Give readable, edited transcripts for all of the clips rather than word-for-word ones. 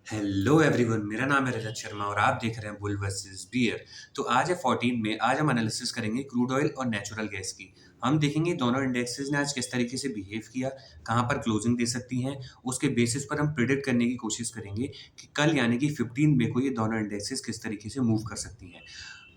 Hello everyone, मेरा नाम है रजत शर्मा और आप देख रहे हैं बुल वर्सेस बियर। तो आज है 14 में। आज हम एनालिसिस करेंगे क्रूड ऑयल और नेचुरल गैस की। हम देखेंगे दोनों इंडेक्सेस ने आज किस तरीके से बिहेव किया, कहाँ पर क्लोजिंग दे सकती हैं। उसके बेसिस पर हम प्रिडिक्ट करने की कोशिश करेंगे कि कल यानी कि 15 मई को ये दोनों इंडेक्सेस किस तरीके से मूव कर सकती हैं।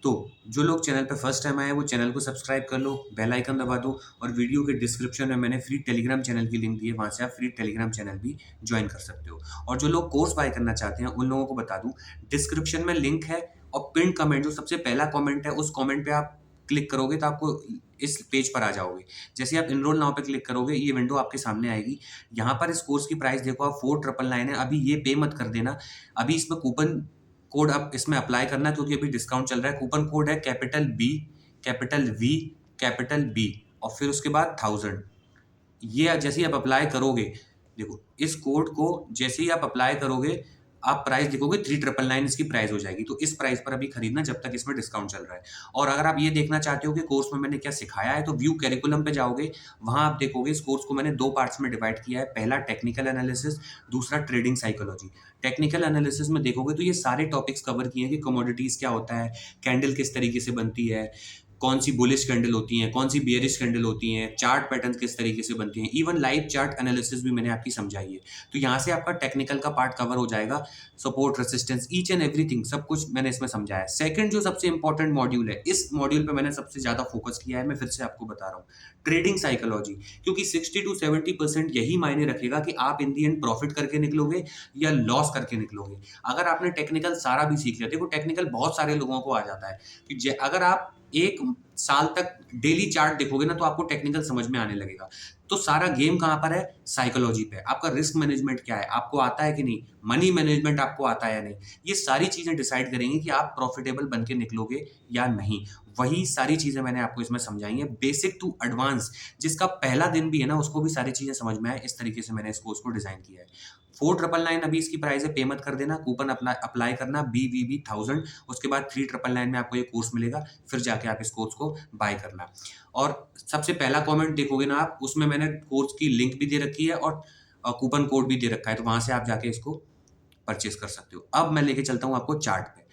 तो जो लोग चैनल पे फर्स्ट टाइम आए वो चैनल को सब्सक्राइब कर लो, बेल आइकन दबा दो और वीडियो के डिस्क्रिप्शन में मैंने फ्री टेलीग्राम चैनल की लिंक दी है, वहाँ से आप फ्री टेलीग्राम चैनल भी ज्वाइन कर सकते हो। और जो लोग कोर्स बाय करना चाहते हैं उन लोगों को बता दूं, डिस्क्रिप्शन में लिंक है और पिन कमेंट जो सबसे पहला कमेंट है उस कमेंट पे आप क्लिक करोगे तो आपको इस पेज पर आ जाओगे। जैसे आप इनरोल नाउ पे क्लिक करोगे ये विंडो आपके सामने आएगी। यहाँ पर इस कोर्स की प्राइस देखो आप 4999 है। अभी ये पे मत कर देना, अभी इसमें कूपन कोड आप इसमें अप्लाई करना क्योंकि अभी डिस्काउंट चल रहा है। कूपन कोड है capital B, capital V, capital B और फिर उसके बाद 1000। ये जैसे ही आप अप्लाई करोगे, देखो इस कोड को जैसे ही आप अप्लाई करोगे आप प्राइस देखोगे 3999 इसकी प्राइस हो जाएगी। तो इस प्राइस पर अभी खरीदना जब तक इसमें डिस्काउंट चल रहा है। और अगर आप ये देखना चाहते हो कि कोर्स में मैंने क्या सिखाया है तो व्यू करिकुलम पे जाओगे, वहां आप देखोगे इस कोर्स को मैंने दो पार्ट्स में डिवाइड किया है। पहला टेक्निकल एनालिसिस, दूसरा ट्रेडिंग साइकोलॉजी। टेक्निकल एनालिसिस में देखोगे तो ये सारे टॉपिक्स कवर किए हैं कि कमोडिटीज क्या होता है, कैंडल किस तरीके से बनती है, कौन सी बुलिश कैंडल होती हैं, कौन सी बियरिश कैंडल होती हैं, चार्ट पैटर्न किस तरीके से बनती हैं, इवन लाइव चार्ट एनालिसिस भी मैंने आपकी समझाई है। तो यहाँ से आपका टेक्निकल का पार्ट कवर हो जाएगा। Support, resistance, each and everything सब कुछ मैंने इसमें समझाया है। सेकंड जो सबसे इंपॉर्टेंट मॉड्यूल है, इस मॉड्यूल पे मैंने सबसे ज्यादा फोकस किया है। मैं फिर से आपको बता रहा हूँ, ट्रेडिंग साइकोलॉजी। क्योंकि 60 to 70% यही मायने रखेगा कि आप इन दी एंड प्रॉफिट करके निकलोगे या लॉस करके निकलोगे। अगर आपने टेक्निकल सारा भी सीख लिया, देखो टेक्निकल बहुत सारे लोगों को आ जाता है कि अगर आप एक साल तक डेली चार्ट देखोगे ना तो आपको टेक्निकल समझ में आने लगेगा। तो सारा गेम कहां पर है? साइकोलॉजी पे। आपका रिस्क मैनेजमेंट क्या है, आपको आता है कि नहीं, मनी मैनेजमेंट आपको आता है या नहीं, ये सारी चीजें डिसाइड करेंगी कि आप प्रॉफिटेबल बन के निकलोगे या नहीं। वही सारी चीजें मैंने आपको इसमें समझाई हैं, बेसिक टू एडवांस। जिसका पहला दिन भी है ना उसको भी सारी चीजें समझ में आए, इस तरीके से मैंने इस कोर्स को डिजाइन किया है। 4999 अभी इसकी प्राइस है, पे मत कर देना, कूपन अप्लाई करना BVB 1000। उसके बाद 3999 में आपको ये कोर्स मिलेगा, फिर जाके आप इस कोर्स को बाय करना। और सबसे पहला कमेंट देखोगे ना आप, उसमें मैंने कोर्स की लिंक भी दे रखी है और कूपन कोड भी दे रखा है, तो वहां से आप जाके इसको परचेस कर सकते हो। अब मैं लेके चलता हूँ आपको चार्ट पे।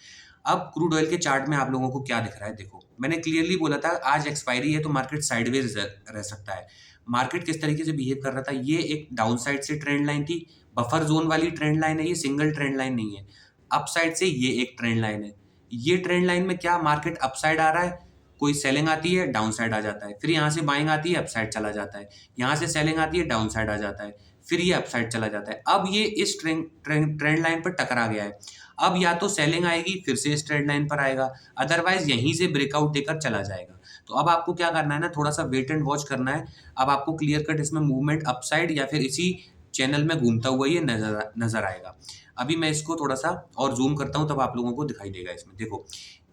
अब क्रूड ऑयल के चार्ट में आप लोगों को क्या दिख रहा है, देखो मैंने क्लियरली बोला था आज एक्सपायरी है तो मार्केट साइडवेज रह सकता है। मार्केट किस तरीके से बिहेव कर रहा था, ये एक डाउन साइड से ट्रेंड लाइन थी, बफर जोन वाली ट्रेंड लाइन है, ये सिंगल ट्रेंड लाइन नहीं है। अप साइड से ये एक ट्रेंड लाइन है। ये ट्रेंड लाइन में क्या, मार्केट अप साइड आ रहा है, कोई सेलिंग आती है डाउन साइड आ जाता है, फिर यहाँ से बाइंग आती है अप साइड चला जाता है, यहाँ से सेलिंग आती है डाउन साइड आ जाता है, फिर ये अप साइड चला जाता है। अब ये इस ट्रेंड लाइन पर टकरा गया है। अब या तो सेलिंग आएगी फिर से इस ट्रेंड लाइन पर आएगा, अदरवाइज यहीं से ब्रेकआउट देकर चला जाएगा। तो अब आपको क्या करना है ना, थोड़ा सा वेट एंड वॉच करना है। अब आपको क्लियर कट इसमें मूवमेंट अपसाइड या फिर इसी चैनल में घूमता हुआ ये नजर आएगा। अभी मैं इसको थोड़ा सा और जूम करता हूं तब आप लोगों को दिखाई देगा। इसमें देखो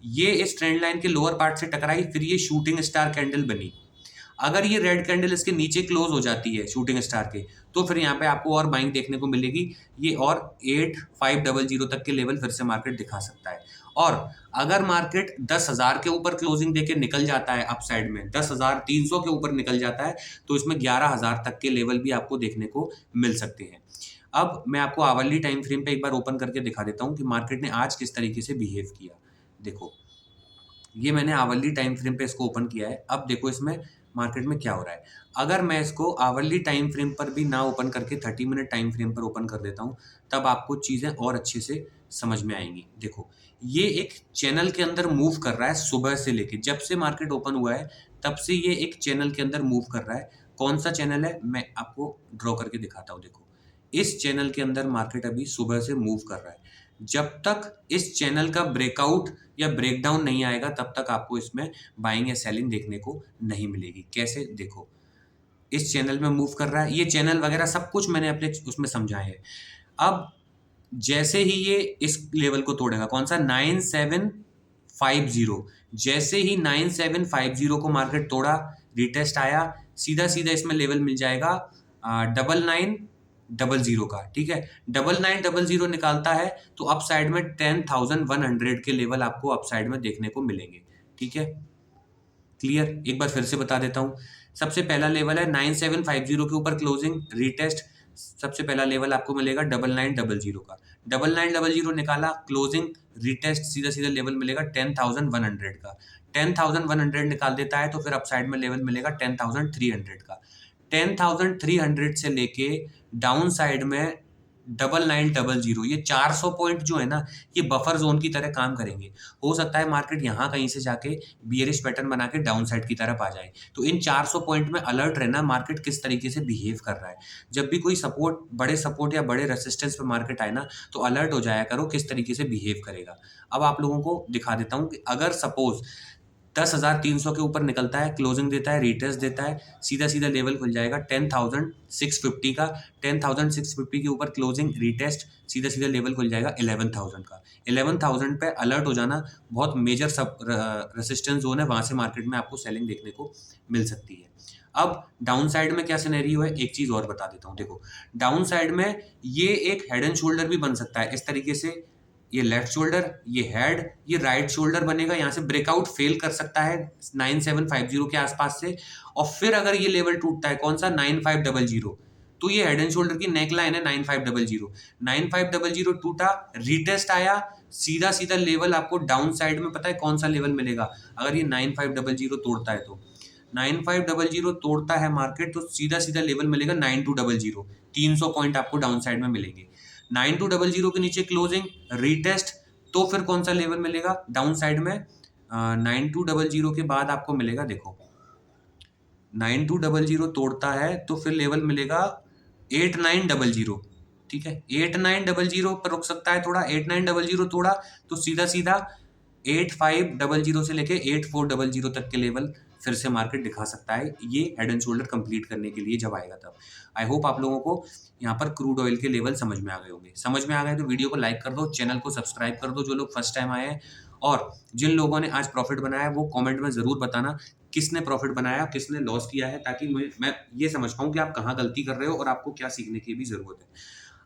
ये इस ट्रेंड लाइन के लोअर पार्ट से टकराई, फिर ये शूटिंग स्टार कैंडल बनी। अगर ये रेड कैंडल इसके नीचे क्लोज हो जाती है शूटिंग स्टार के, तो फिर यहाँ पे आपको और बाइंग देखने को मिलेगी। ये और 8500 तक के लेवल फिर से मार्केट दिखा सकता है। और अगर मार्केट 10,000 के ऊपर क्लोजिंग देके निकल जाता है अपसाइड में, 10,300 के ऊपर निकल जाता है, तो इसमें 11,000 तक के लेवल भी आपको देखने को मिल सकते हैं। अब मैं आपको आवरली टाइम फ्रेम पे एक बार ओपन करके दिखा देता हूँ कि मार्केट ने आज किस तरीके से बिहेव किया। देखो ये मैंने आवरली टाइम फ्रेम पे इसको ओपन किया है। अब देखो इसमें मार्केट में क्या हो रहा है। अगर मैं इसको आवरली टाइम फ्रेम पर भी ना ओपन करके 30 मिनट टाइम फ्रेम पर ओपन कर देता हूँ, तब आपको चीज़ें और अच्छे से समझ में आएंगी। देखो ये एक चैनल के अंदर मूव कर रहा है, सुबह से लेके जब से मार्केट ओपन हुआ है तब से ये एक चैनल के अंदर मूव कर रहा है। कौन सा चैनल है मैं आपको ड्रॉ करके दिखाता हूँ। देखो इस चैनल के अंदर मार्केट अभी सुबह से मूव कर रहा है। जब तक इस चैनल का ब्रेकआउट या ब्रेकडाउन नहीं आएगा तब तक आपको इसमें बाइंग या सेलिंग देखने को नहीं मिलेगी। कैसे, देखो इस चैनल में मूव कर रहा है, ये चैनल वगैरह सब कुछ मैंने अपने उसमें समझाए है। अब जैसे ही ये इस लेवल को तोड़ेगा, कौन सा, 9750, जैसे ही 9750 को मार्केट तोड़ा, रिटेस्ट आया, सीधा सीधा इसमें लेवल मिल जाएगा 9900 का। ठीक है, 9900 निकालता है तो अप साइड में 10,100 के लेवल आपको अप साइड में देखने को मिलेंगे। ठीक है, क्लियर, एक बार फिर से बता देता हूँ। सबसे पहला लेवल है 9750 के ऊपर क्लोजिंग रिटेस्ट, सबसे पहला लेवल आपको मिलेगा 9900 का। 9900 निकाला, क्लोजिंग रीटेस्ट सीधा सीधा लेवल मिलेगा 10,100 का। 10,100 निकाल देता है तो फिर अपसाइड में लेवल मिलेगा 10,300 का। 10,300 से लेके डाउन साइड में 9900, ये 400 पॉइंट जो है ना, ये बफर जोन की तरह काम करेंगे। हो सकता है मार्केट यहाँ कहीं से जाके बियरिश पैटर्न बना के डाउन साइड की तरफ आ जाए। तो इन 400 पॉइंट में अलर्ट रहना, मार्केट किस तरीके से बिहेव कर रहा है। जब भी कोई सपोर्ट, बड़े सपोर्ट या बड़े रेसिस्टेंस पे मार्केट आए ना, तो अलर्ट हो जाया करो किस तरीके से बिहेव करेगा। अब आप लोगों को दिखा देता हूँ कि अगर सपोज 10,300 के ऊपर निकलता है, क्लोजिंग देता है, रिटेस्ट देता है, सीधा सीधा लेवल खुल जाएगा 10,650 का। 10,650 के ऊपर क्लोजिंग, रिटेस्ट, सीधा सीधा लेवल खुल जाएगा 11,000 का। 11,000 पे अलर्ट हो जाना, बहुत मेजर सब रेसिस्टेंस जोन है, वहां से मार्केट में आपको सेलिंग देखने को मिल सकती है। अब डाउन साइड में क्या सिनेरियो है, एक चीज और बता देता हूँ। देखो, डाउन साइड में ये एक हेड एंड शोल्डर भी बन सकता है इस तरीके से। ये लेफ्ट शोल्डर, ये हेड, ये राइट शोल्डर बनेगा, यहाँ से ब्रेकआउट फेल कर सकता है 9750 के आसपास से। और फिर अगर ये लेवल टूटता है, कौन सा, 9500, तो ये हेड एंड शोल्डर की नेक लाइन है 9500। 9500 टूटा, रिटेस्ट आया, सीधा सीधा लेवल आपको डाउन साइड में पता है कौन सा लेवल मिलेगा। अगर ये 9500 तोड़ता है तो 9500 तोड़ता है मार्केट, तो सीधा सीधा लेवल मिलेगा 9200। 300 पॉइंट आपको डाउन साइड में मिलेंगे। 9200 के नीचे क्लोजिंग, रीटेस्ट, तो फिर कौन सा लेवल मिलेगा डाउन साइड में। 9200 के बाद आपको मिलेगा, देखो 9200 तोड़ता है तो फिर लेवल मिलेगा 8900। ठीक है, 8900 पर रुक सकता है थोड़ा। 8900 तोड़ा तो सीधा सीधा 8500 से लेके 8400 तक के लेवल फिर से मार्केट दिखा सकता है, ये हेड एंड शोल्डर कंप्लीट करने के लिए जब आएगा तब। आई होप आप लोगों को यहाँ पर क्रूड ऑयल के लेवल समझ में आ गए होंगे। समझ में आ गए तो वीडियो को लाइक कर दो, चैनल को सब्सक्राइब कर दो जो लोग फर्स्ट टाइम आए हैं। और जिन लोगों ने आज प्रॉफिट बनाया वो कमेंट में ज़रूर बताना किसने प्रॉफिट बनाया, किसने लॉस किया है, ताकि मैं ये समझ पाऊँ कि आप कहाँ गलती कर रहे हो और आपको क्या सीखने की भी ज़रूरत है।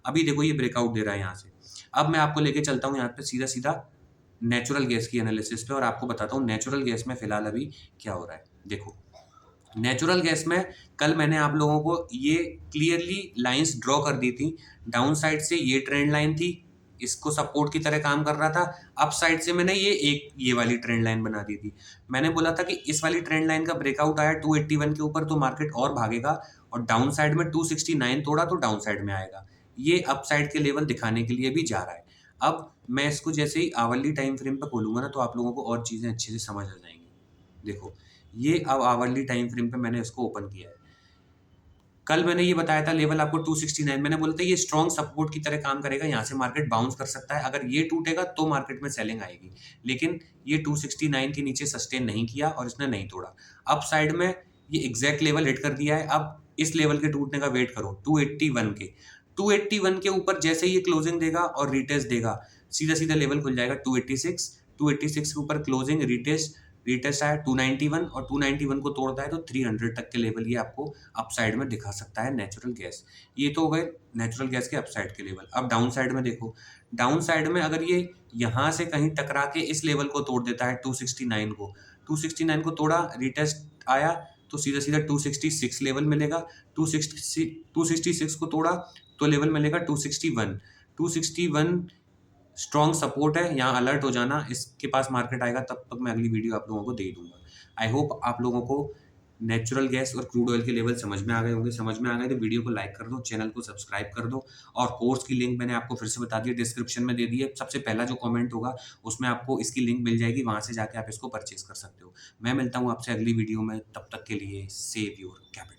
अभी देखो ये ब्रेकआउट दे रहा है यहाँ से। अब मैं आपको लेके चलता हूँ यहाँ पे सीधा सीधा नेचुरल गैस की एनालिसिस पे, और आपको बताता हूँ नेचुरल गैस में फिलहाल अभी क्या हो रहा है। देखो, नेचुरल गैस में कल मैंने आप लोगों को ये क्लियरली लाइंस ड्रॉ कर दी थी। डाउन साइड से ये ट्रेंड लाइन थी, इसको सपोर्ट की तरह काम कर रहा था। अप साइड से मैंने ये वाली ट्रेंड लाइन बना दी थी। मैंने बोला था कि इस वाली ट्रेंड लाइन का ब्रेकआउट आया 281 के ऊपर तो मार्केट और भागेगा, और डाउन साइड में 269 तोड़ा तो डाउन साइड में आएगा। ये अप साइड के लेवल दिखाने के लिए भी जा रहा है। अब मैं इसको जैसे ही आवरली टाइम फ्रेम पर खोलूंगा ना, तो आप लोगों को और चीज़ें अच्छे से समझ आ जाएंगी। देखो, ये अब आवरली टाइम फ्रेम पे मैंने इसको ओपन किया है। कल मैंने ये बताया था लेवल आपको 269, मैंने बोला था ये स्ट्रॉन्ग सपोर्ट की तरह काम करेगा, यहाँ से मार्केट बाउंस कर सकता है। अगर ये टूटेगा तो मार्केट में सेलिंग आएगी, लेकिन ये 269 के नीचे सस्टेन नहीं किया और इसने नहीं तोड़ा। अप साइड में ये एग्जैक्ट लेवल हिट कर दिया है। अब इस लेवल के टूटने का वेट करो 281 के। 281 के ऊपर जैसे ही ये क्लोजिंग देगा और रिटेस्ट देगा, सीधा सीधा लेवल खुल जाएगा 286। 286 के ऊपर क्लोजिंग, रिटेस्ट आया 291, और 291 को तोड़ता है तो 300 तक के लेवल ये आपको अपसाइड में दिखा सकता है नेचुरल गैस। ये तो हो गए नेचुरल गैस के अपसाइड के लेवल। अब डाउन साइड में देखो, डाउन साइड में अगर ये यहाँ से कहीं टकरा के इस लेवल को तोड़ देता है 269 को, 269 को तोड़ा, रिटेस्ट आया तो सीधा सीधा 266 लेवल मिलेगा। 266 को तोड़ा तो लेवल मिलेगा 261। 261 स्ट्रॉन्ग सपोर्ट है, यहाँ अलर्ट हो जाना, इसके पास मार्केट आएगा तब तक मैं अगली वीडियो आप लोगों को दे दूंगा। आई होप आप लोगों को नेचुरल गैस और क्रूड ऑयल के लेवल समझ में आ गए होंगे। समझ में आ गए तो वीडियो को लाइक कर दो, चैनल को सब्सक्राइब कर दो, और कोर्स की लिंक मैंने आपको फिर से बता दी है, डिस्क्रिप्शन में दे दी है। सबसे पहला जो कमेंट होगा उसमें आपको इसकी लिंक मिल जाएगी, वहाँ से जाके आप इसको परचेज कर सकते हो। मैं मिलता हूँ आपसे अगली वीडियो में, तब तक के लिए सेव योर कैपिटल।